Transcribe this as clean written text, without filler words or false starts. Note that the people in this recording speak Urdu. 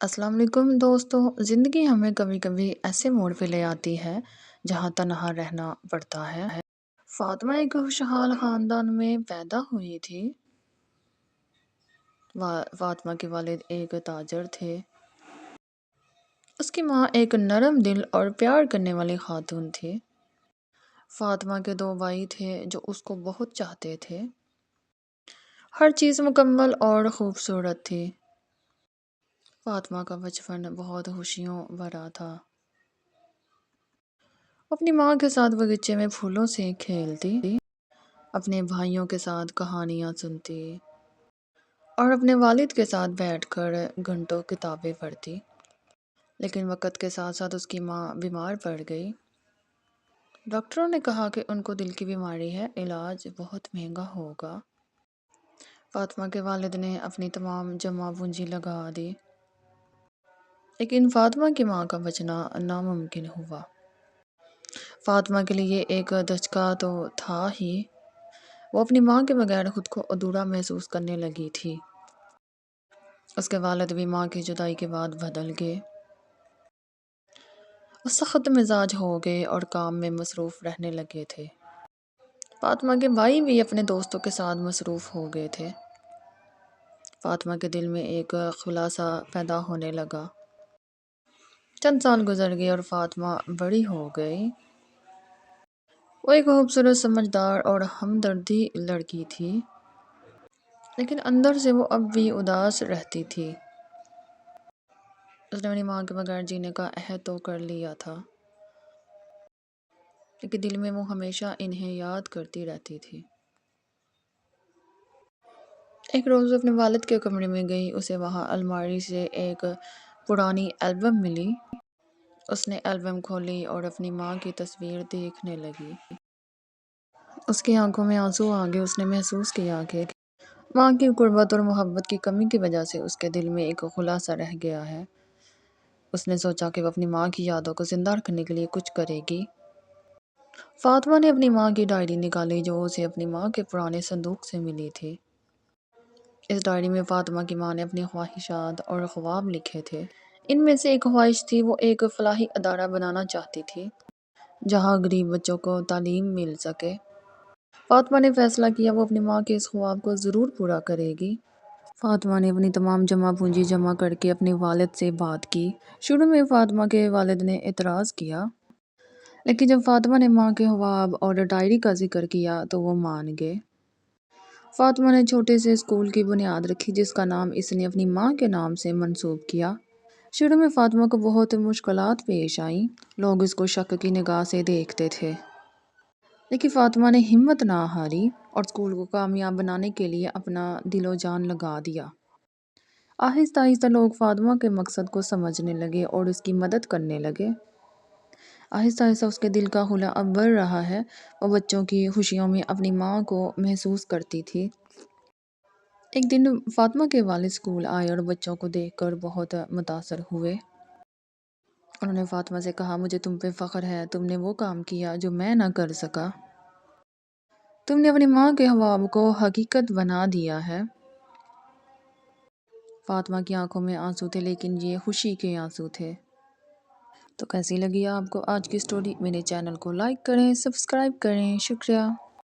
السلام علیکم دوستو، زندگی ہمیں کبھی کبھی ایسے موڑ پہ لے آتی ہے جہاں تنہا رہنا پڑتا ہے۔ فاطمہ ایک خوشحال خاندان میں پیدا ہوئی تھی۔ فاطمہ کے والد ایک تاجر تھے۔ اس کی ماں ایک نرم دل اور پیار کرنے والی خاتون تھی۔ فاطمہ کے دو بھائی تھے جو اس کو بہت چاہتے تھے۔ ہر چیز مکمل اور خوبصورت تھی۔ فاطمہ کا بچپن بہت خوشیوں بھرا تھا۔ اپنی ماں کے ساتھ باغیچے میں پھولوں سے کھیلتی، اپنے بھائیوں کے ساتھ کہانیاں سنتی اور اپنے والد کے ساتھ بیٹھ کر گھنٹوں کتابیں پڑھتی۔ لیکن وقت کے ساتھ ساتھ اس کی ماں بیمار پڑ گئی۔ ڈاکٹروں نے کہا کہ ان کو دل کی بیماری ہے، علاج بہت مہنگا ہوگا۔ فاطمہ کے والد نے اپنی تمام جمع پونجی لگا دی، لیکن فاطمہ کی ماں کا بچنا ناممکن ہوا۔ فاطمہ کے لیے ایک دھچکا تو تھا ہی، وہ اپنی ماں کے بغیر خود کو ادھورا محسوس کرنے لگی تھی۔ اس کے والد بھی ماں کی جدائی کے بعد بدل گئے۔ وہ سخت مزاج ہو گئے اور کام میں مصروف رہنے لگے تھے۔ فاطمہ کے بھائی بھی اپنے دوستوں کے ساتھ مصروف ہو گئے تھے۔ فاطمہ کے دل میں ایک خلاصہ پیدا ہونے لگا۔ چند سال گزر گئے اور فاطمہ بڑی ہو گئی۔ وہ ایک خوبصورت، سمجھدار اور ہمدردی لڑکی تھی، لیکن اندر سے وہ اب بھی اداس رہتی تھی۔ اس نے اپنی ماں کے بغیر جینے کا عہد تو کر لیا تھا، لیکن دل میں وہ ہمیشہ انہیں یاد کرتی رہتی تھی۔ ایک روز اپنے والد کے کمرے میں گئی، اسے وہاں الماری سے ایک پرانی البم ملی۔ اس نے البم کھولی اور اپنی ماں کی تصویر دیکھنے لگی۔ اس کی آنکھوں میں آنسو آ گئے۔ اس نے محسوس کیا کہ ماں کی قربت اور محبت کی کمی کی وجہ سے اس کے دل میں ایک خلاصہ رہ گیا ہے۔ اس نے سوچا کہ وہ اپنی ماں کی یادوں کو زندہ رکھنے کے لیے کچھ کرے گی۔ فاطمہ نے اپنی ماں کی ڈائری نکالی جو اسے اپنی ماں کے پرانے صندوق سے ملی تھی۔ اس ڈائری میں فاطمہ کی ماں نے اپنی خواہشات اور خواب لکھے تھے۔ ان میں سے ایک خواہش تھی، وہ ایک فلاحی ادارہ بنانا چاہتی تھی جہاں غریب بچوں کو تعلیم مل سکے۔ فاطمہ نے فیصلہ کیا وہ اپنی ماں کے اس خواب کو ضرور پورا کرے گی۔ فاطمہ نے اپنی تمام جمع پونجی جمع کر کے اپنے والد سے بات کی۔ شروع میں فاطمہ کے والد نے اعتراض کیا، لیکن جب فاطمہ نے ماں کے خواب اور ڈائری کا ذکر کیا تو وہ مان گئے۔ فاطمہ نے چھوٹے سے اسکول کی بنیاد رکھی جس کا نام اس نے اپنی ماں کے نام سے منسوب کیا۔ شروع میں فاطمہ کو بہت مشکلات پیش آئیں۔ لوگ اس کو شک کی نگاہ سے دیکھتے تھے، لیکن فاطمہ نے ہمت نہ ہاری اور اسکول کو کامیاب بنانے کے لیے اپنا دل و جان لگا دیا۔ آہستہ آہستہ لوگ فاطمہ کے مقصد کو سمجھنے لگے اور اس کی مدد کرنے لگے۔ آہستہ آہستہ اس کے دل کا خلا اب بڑھ رہا ہے۔ وہ بچوں کی خوشیوں میں اپنی ماں کو محسوس کرتی تھی۔ ایک دن فاطمہ کے والد اسکول آئے اور بچوں کو دیکھ کر بہت متاثر ہوئے۔ انہوں نے فاطمہ سے کہا، مجھے تم پہ فخر ہے، تم نے وہ کام کیا جو میں نہ کر سکا۔ تم نے اپنی ماں کے خواب کو حقیقت بنا دیا ہے۔ فاطمہ کی آنکھوں میں آنسو تھے، لیکن یہ خوشی کے آنسو تھے۔ تو کیسی لگی آپ کو آج کی سٹوری؟ میرے چینل کو لائک کریں، سبسکرائب کریں۔ شکریہ۔